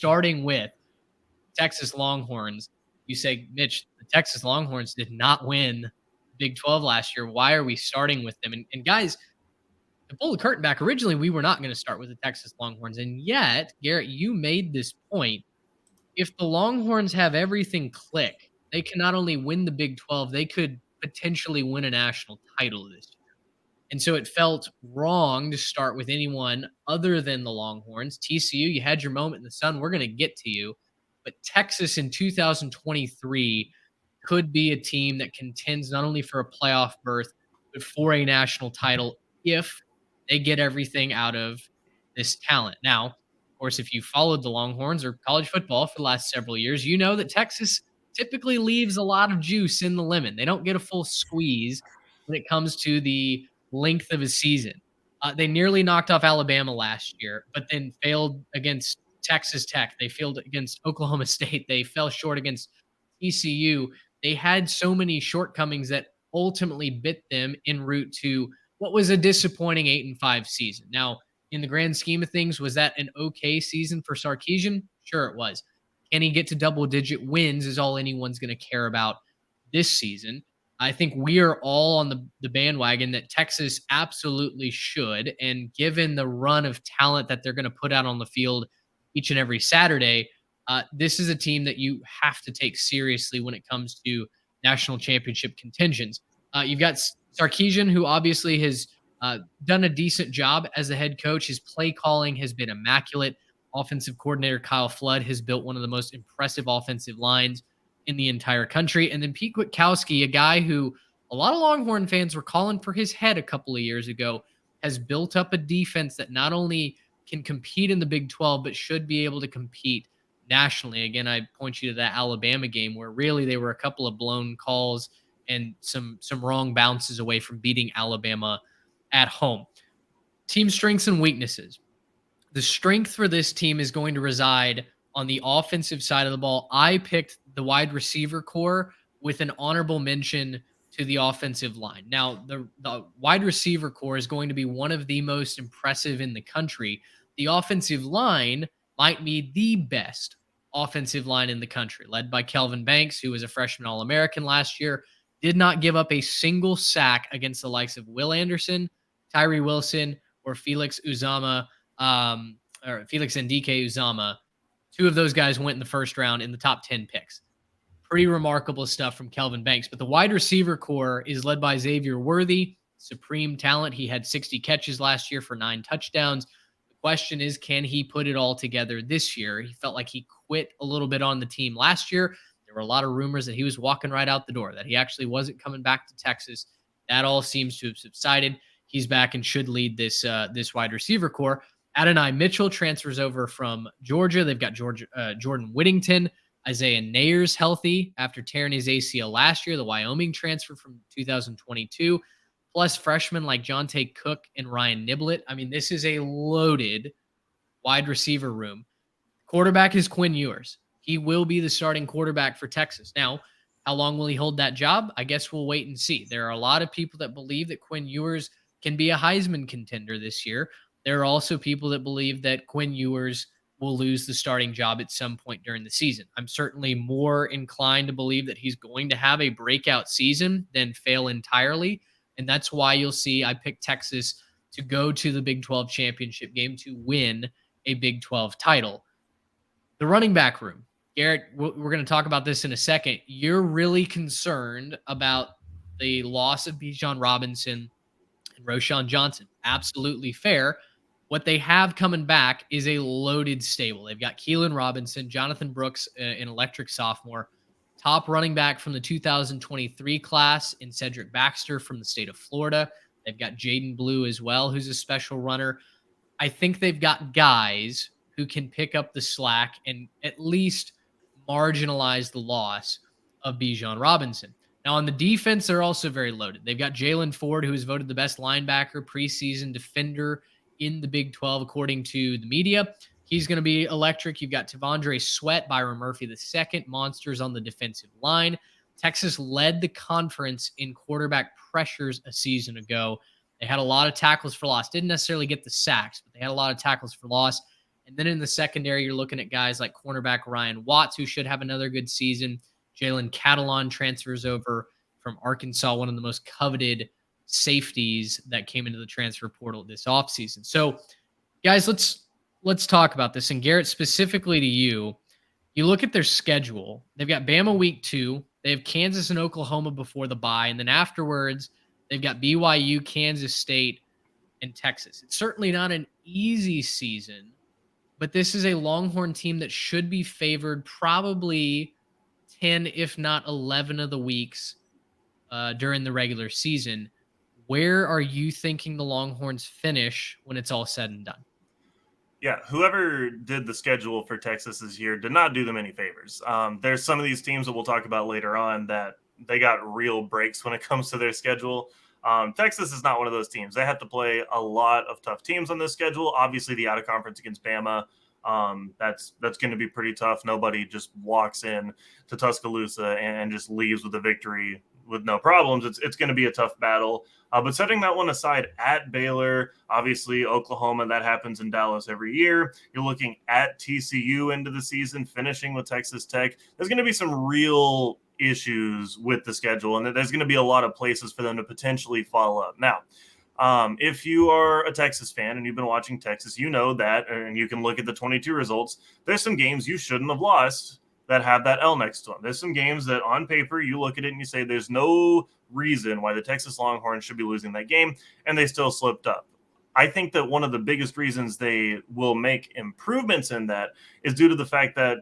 starting with Texas Longhorns, you say, Mitch, the Texas Longhorns did not win Big 12 last year. Why are we starting with them? And guys, to pull the curtain back, originally we were not going to start with the Texas Longhorns. And yet, Garrett, you made this point. If the Longhorns have everything click, they can not only win the Big 12, they could potentially win a national title this year. And so it felt wrong to start with anyone other than the Longhorns. TCU, you had your moment in the sun. We're going to get to you. But Texas in 2023 could be a team that contends not only for a playoff berth, but for a national title if they get everything out of this talent. Now, of course, if you followed the Longhorns or college football for the last several years, you know that Texas typically leaves a lot of juice in the lemon. They don't get a full squeeze when it comes to the length of a season. They nearly knocked off Alabama last year, but then failed against Texas Tech. They failed against Oklahoma State. They fell short against TCU. They had so many shortcomings that ultimately bit them en route to what was a disappointing 8-5 season. Now, in the grand scheme of things, was that an okay season for Sarkisian? Sure, it was. Can he get to double-digit wins is all anyone's going to care about this season. I think we are all on the bandwagon that Texas absolutely should. And given the run of talent that they're going to put out on the field each and every Saturday, this is a team that you have to take seriously when it comes to national championship contentions. You've got Sarkisian, who obviously has done a decent job as a head coach. His play calling has been immaculate. Offensive coordinator Kyle Flood has built one of the most impressive offensive lines in the entire country. And then Pete Kwiatkowski, a guy who a lot of Longhorn fans were calling for his head a couple of years ago, has built up a defense that not only can compete in the Big 12, but should be able to compete nationally. Again, I point you to that Alabama game where really they were a couple of blown calls and some wrong bounces away from beating Alabama at home. Team strengths and weaknesses. The strength for this team is going to reside on the offensive side of the ball. I picked the wide receiver core with an honorable mention to the offensive line. Now, the wide receiver core is going to be one of the most impressive in the country. The offensive line might be the best offensive line in the country, led by Kelvin Banks, who was a freshman All-American last year, did not give up a single sack against the likes of Will Anderson, Tyree Wilson, or Felix Uzama, or Felix Ndike Uzama. Two of those guys went in the first round in the top 10 picks. Pretty remarkable stuff from Kelvin Banks. But the wide receiver core is led by Xavier Worthy, supreme talent. He had 60 catches last year for 9 touchdowns. The question is, can he put it all together this year? He felt like he quit a little bit on the team last year. There were a lot of rumors that he was walking right out the door, that he actually wasn't coming back to Texas. That all seems to have subsided. He's back and should lead this wide receiver core. Adonai Mitchell transfers over from Georgia. They've got Jordan Whittington. Isaiah Nayer's healthy after tearing his ACL last year, the Wyoming transfer from 2022, plus freshmen like Jonte Cook and Ryan Niblett. I mean, this is a loaded wide receiver room. Quarterback is Quinn Ewers. He will be the starting quarterback for Texas. Now, how long will he hold that job? I guess we'll wait and see. There are a lot of people that believe that Quinn Ewers can be a Heisman contender this year. There are also people that believe that Quinn Ewers will lose the starting job at some point during the season. I'm certainly more inclined to believe that he's going to have a breakout season than fail entirely. And that's why you'll see I picked Texas to go to the Big 12 championship game to win a Big 12 title. The running back room. Garrett, we're going to talk about this in a second. You're really concerned about the loss of Bijan Robinson and Roschon Johnson. Absolutely fair. What they have coming back is a loaded stable. They've got Keelan Robinson, Jonathan Brooks, an electric sophomore, top running back from the 2023 class in Cedric Baxter from the state of Florida. They've got Jaden Blue as well, who's a special runner. I think they've got guys who can pick up the slack and at least marginalize the loss of Bijan Robinson. Now, on the defense, they're also very loaded. They've got Jalen Ford, who was voted the best linebacker, preseason defender in the Big 12, according to the media. He's going to be electric. You've got Tavondre Sweat, Byron Murphy II, monsters on the defensive line. Texas led the conference in quarterback pressures a season ago. They had a lot of tackles for loss. Didn't necessarily get the sacks, but they had a lot of tackles for loss. And then in the secondary, you're looking at guys like cornerback Ryan Watts, who should have another good season. Jalen Catalon transfers over from Arkansas, one of the most coveted safeties that came into the transfer portal this offseason. So, guys, let's talk about this. And Garrett, specifically to you, you look at their schedule. They've got Bama week 2. They have Kansas and Oklahoma before the bye, and then afterwards, they've got BYU, Kansas State, and Texas. It's certainly not an easy season, but this is a Longhorn team that should be favored probably 10, if not 11 of the weeks during the regular season. Where are you thinking the Longhorns finish when it's all said and done? Yeah, whoever did the schedule for Texas this year did not do them any favors. There's some of these teams that we'll talk about later on that they got real breaks when it comes to their schedule. Texas is not one of those teams. They have to play a lot of tough teams on this schedule. Obviously, the out of conference against Bama, that's going to be pretty tough. Nobody just walks in to Tuscaloosa and just leaves with a victory with no problems. It's going to be a tough battle. But setting that one aside, at Baylor, obviously Oklahoma, that happens in Dallas every year. You're looking at TCU into the season, finishing with Texas Tech. There's going to be some real issues with the schedule, and there's going to be a lot of places for them to potentially follow up. Now, if you are a Texas fan and you've been watching Texas, you know that, and you can look at the 22 results. There's some games you shouldn't have lost that have that L next to them. There's some games that on paper you look at it and you say there's no reason why the Texas Longhorns should be losing that game, and they still slipped up. I think that one of the biggest reasons they will make improvements in that is due to the fact that,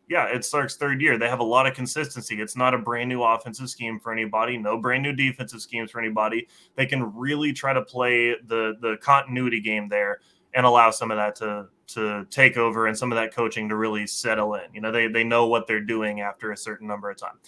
yeah, it's Sark's third year. They have a lot of consistency. It's not a brand new offensive scheme for anybody, no brand new defensive schemes for anybody. They can really try to play the continuity game there and allow some of that to take over and some of that coaching to really settle in. You know, they know what they're doing after a certain number of time.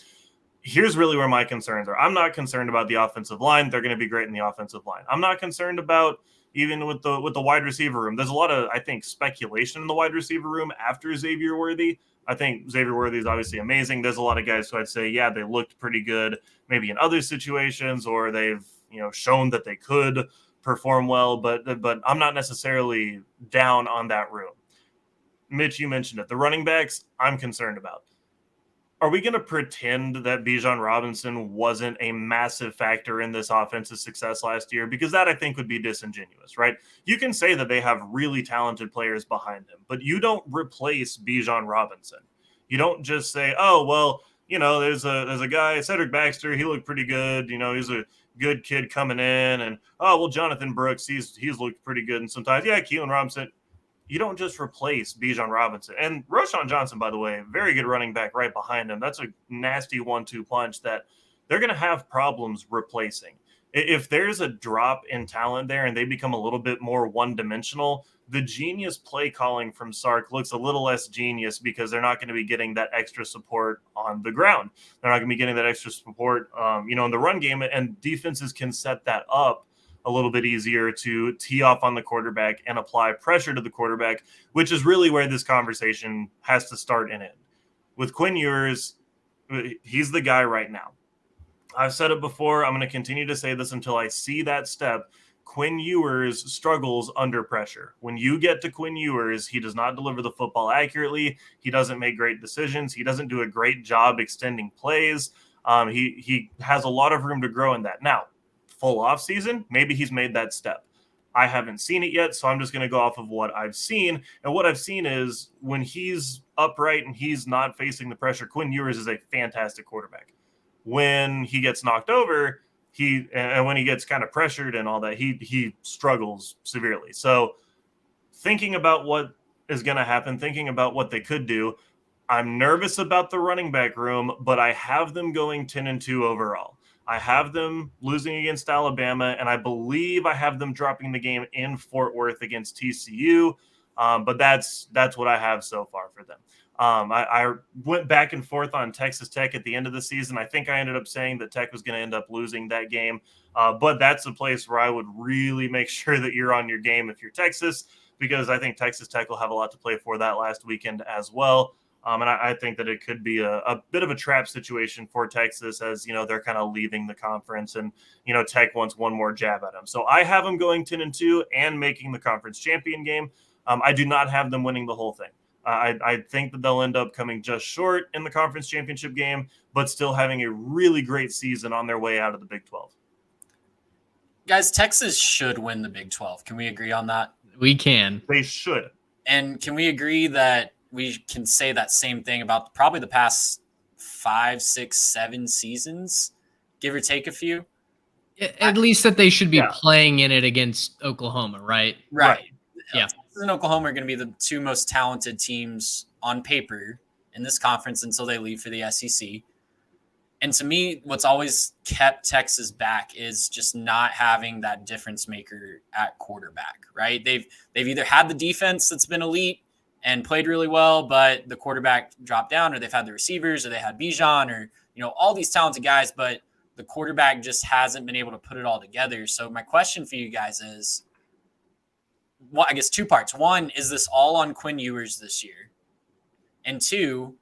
Here's really where my concerns are. I'm not concerned about the offensive line. They're going to be great in the offensive line. I'm not concerned about even with the wide receiver room. There's a lot of, I think, speculation in the wide receiver room after Xavier Worthy. I think Xavier Worthy is obviously amazing. There's a lot of guys who I'd say, yeah, they looked pretty good maybe in other situations, or they've, shown that they could perform well, but I'm not necessarily down on that room. Mitch, you mentioned it. The running backs, I'm concerned about. Are we going to pretend that Bijan Robinson wasn't a massive factor in this offense's success last year? Because that, I think, would be disingenuous, right? You can say that they have really talented players behind them, but you don't replace Bijan Robinson. You don't just say, oh, well, there's a guy, Cedric Baxter, he looked pretty good. He's a good kid coming in. And, oh, well, Jonathan Brooks, he's looked pretty good. And sometimes, yeah, Keelan Robinson. You don't just replace Bijan Robinson. And Roschon Johnson, by the way, very good running back right behind him. That's a nasty 1-2 punch that they're going to have problems replacing. If there's a drop in talent there and they become a little bit more one-dimensional, the genius play calling from Sark looks a little less genius because they're not going to be getting that extra support on the ground. They're not going to be getting that extra support, in the run game, and defenses can set that up a little bit easier to tee off on the quarterback and apply pressure to the quarterback, which is really where this conversation has to start and end. With Quinn Ewers, he's the guy right now. I've said it before. I'm going to continue to say this until I see that step. Quinn Ewers struggles under pressure. When you get to Quinn Ewers, he does not deliver the football accurately. He doesn't make great decisions. He doesn't do a great job extending plays. He has a lot of room to grow in that. Now, full off season, maybe he's made that step. I haven't seen it yet, so I'm just going to go off of what I've seen. And what I've seen is when he's upright and he's not facing the pressure, Quinn Ewers is a fantastic quarterback. When he gets knocked over, and when he gets kind of pressured and all that, he struggles severely. So thinking about what is going to happen, thinking about what they could do, I'm nervous about the running back room, but I have them going 10-2 overall. I have them losing against Alabama, and I believe I have them dropping the game in Fort Worth against TCU. But that's what I have so far for them. I went back and forth on Texas Tech at the end of the season. I think I ended up saying that Tech was going to end up losing that game. But that's a place where I would really make sure that you're on your game if you're Texas, because I think Texas Tech will have a lot to play for that last weekend as well. And I think that it could be a bit of a trap situation for Texas as, they're kind of leaving the conference and, Tech wants one more jab at them. So I have them going 10-2 and making the conference champion game. I do not have them winning the whole thing. I think that they'll end up coming just short in the conference championship game, but still having a really great season on their way out of the Big 12. Guys, Texas should win the Big 12. Can we agree on that? We can. They should. And can we agree that we can say that same thing about probably the past 5, 6, 7 seasons, give or take a few? At least that they should be playing in it against Oklahoma, right? Right. Yeah. Texas and Oklahoma are going to be the two most talented teams on paper in this conference until they leave for the SEC. And to me, what's always kept Texas back is just not having that difference maker at quarterback, right? They've either had the defense that's been elite and played really well, but the quarterback dropped down, or they've had the receivers, or they had Bijan, or all these talented guys, but the quarterback just hasn't been able to put it all together. So my question for you guys is, well, I guess 2 parts. One, is this all on Quinn Ewers this year? And 2,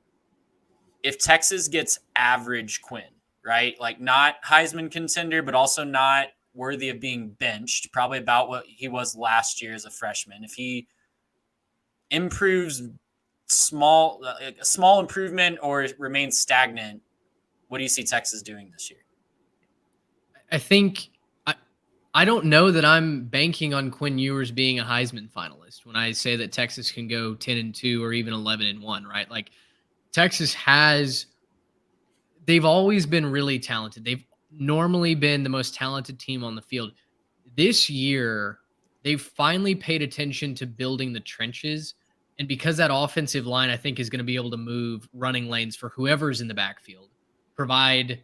if Texas gets average Quinn, right? Like not Heisman contender, but also not worthy of being benched, probably about what he was last year as a freshman. If he improves a small improvement or remains stagnant, what do you see Texas doing this year? I think I don't know that I'm banking on Quinn Ewers being a Heisman finalist when I say that Texas can go 10-2 or even 11-1, right? Like Texas they've always been really talented. They've normally been the most talented team on the field. This year, they've finally paid attention to building the trenches. And because that offensive line, I think, is going to be able to move running lanes for whoever's in the backfield, provide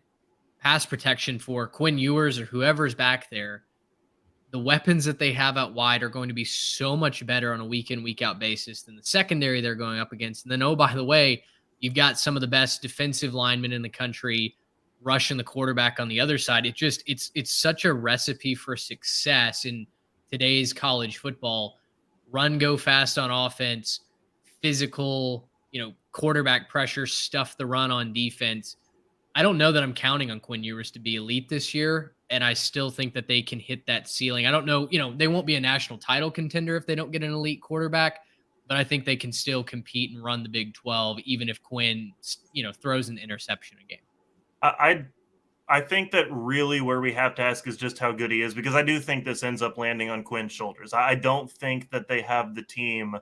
pass protection for Quinn Ewers or whoever's back there, the weapons that they have out wide are going to be so much better on a week in, week out basis than the secondary they're going up against. And then, oh, by the way, you've got some of the best defensive linemen in the country rushing the quarterback on the other side. It's such a recipe for success in today's college football. Run, go fast on offense, physical, quarterback pressure, stuff the run on defense. I don't know that I'm counting on Quinn Ewers to be elite this year, and I still think that they can hit that ceiling. I don't know, they won't be a national title contender if they don't get an elite quarterback, but I think they can still compete and run the Big 12, even if Quinn, throws an interception a game. I think that really where we have to ask is just how good he is, because I do think this ends up landing on Quinn's shoulders. I don't think that they have the team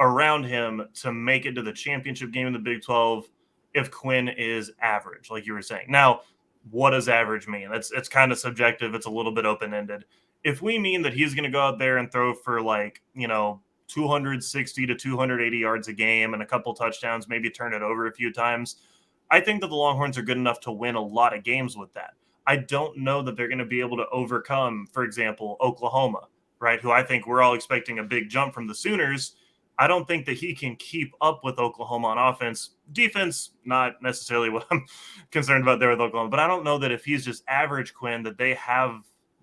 around him to make it to the championship game in the Big 12 if Quinn is average, like you were saying. Now, what does average mean? It's kind of subjective. It's a little bit open-ended. If we mean that he's going to go out there and throw for 260 to 280 yards a game and a couple touchdowns, maybe turn it over a few times, I think that the Longhorns are good enough to win a lot of games with that. I don't know that they're going to be able to overcome, for example, Oklahoma, right? Who I think we're all expecting a big jump from the Sooners. I don't think that he can keep up with Oklahoma on offense. Defense, not necessarily what I'm concerned about there with Oklahoma, but I don't know that if he's just average Quinn, that they have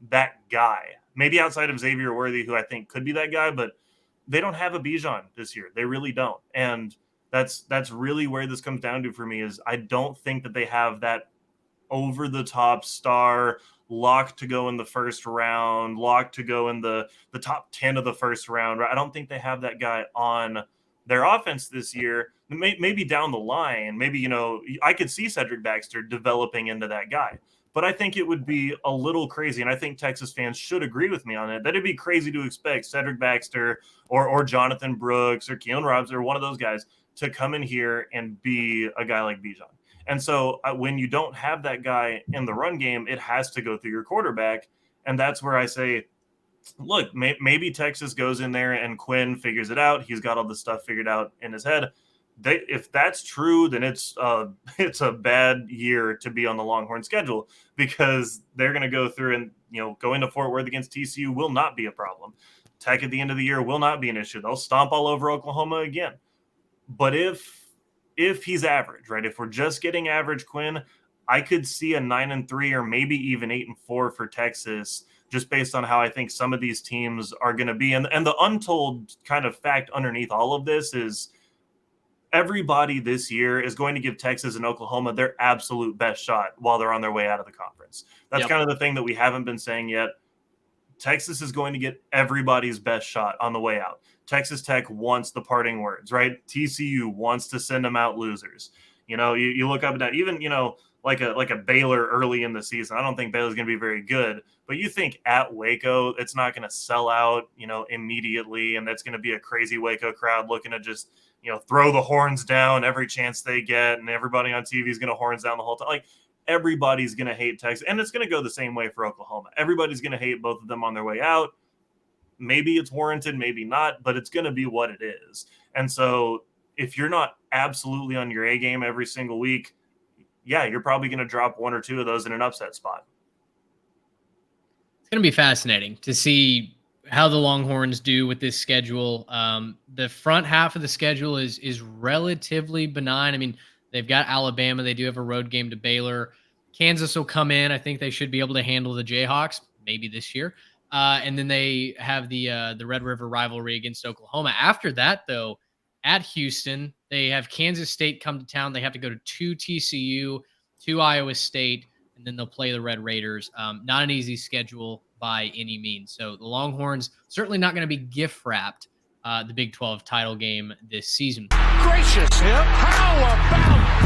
that guy. Maybe outside of Xavier Worthy, who I think could be that guy, but they don't have a Bijan this year. They really don't. And that's really where this comes down to for me is I don't think that they have that over-the-top star locked to go in the first round, locked to go in the top 10 of the first round. I don't think they have that guy on their offense this year. Maybe down the line, maybe, I could see Cedric Baxter developing into that guy. But I think it would be a little crazy, and I think Texas fans should agree with me on it, that it'd be crazy to expect Cedric Baxter or Jonathan Brooks or Keon Robs or one of those guys to come in here and be a guy like Bijan. And so when you don't have that guy in the run game, it has to go through your quarterback. And that's where I say, look, maybe Texas goes in there and Quinn figures it out. He's got all this stuff figured out in his head. If that's true, then it's a bad year to be on the Longhorn schedule, because they're going to go through and, going to Fort Worth against TCU will not be a problem. Tech at the end of the year will not be an issue. They'll stomp all over Oklahoma again. But if he's average, right? If we're just getting average Quinn, I could see a 9-3 or maybe even 8-4 for Texas, just based on how I think some of these teams are going to be. And the untold kind of fact underneath all of this is everybody this year is going to give Texas and Oklahoma their absolute best shot while they're on their way out of the conference. That's kind of the thing that we haven't been saying yet. Texas is going to get everybody's best shot on the way out. Texas Tech wants the parting words, right? TCU wants to send them out losers. You look up and down, even, like a Baylor early in the season. I don't think Baylor's going to be very good, but you think at Waco, it's not going to sell out, immediately. And that's going to be a crazy Waco crowd looking to just, throw the horns down every chance they get. And everybody on TV is going to horns down the whole time. Like, everybody's going to hate Texas. And it's going to go the same way for Oklahoma. Everybody's going to hate both of them on their way out. Maybe it's warranted, maybe not, but it's going to be what it is. And so if you're not absolutely on your A game every single week, yeah, you're probably going to drop one or two of those in an upset spot. It's going to be fascinating to see how the Longhorns do with this schedule. The front half of the schedule is relatively benign. I mean, they've got Alabama. They do have a road game to Baylor. Kansas will come in. I think they should be able to handle the Jayhawks, maybe this year. And then they have the Red River rivalry against Oklahoma. After that, though, at Houston, they have Kansas State come to town. They have to go to TCU, to Iowa State, and then they'll play the Red Raiders. Not an easy schedule by any means. So the Longhorns certainly not going to be gift wrapped the Big 12 title game this season. Gracious, how about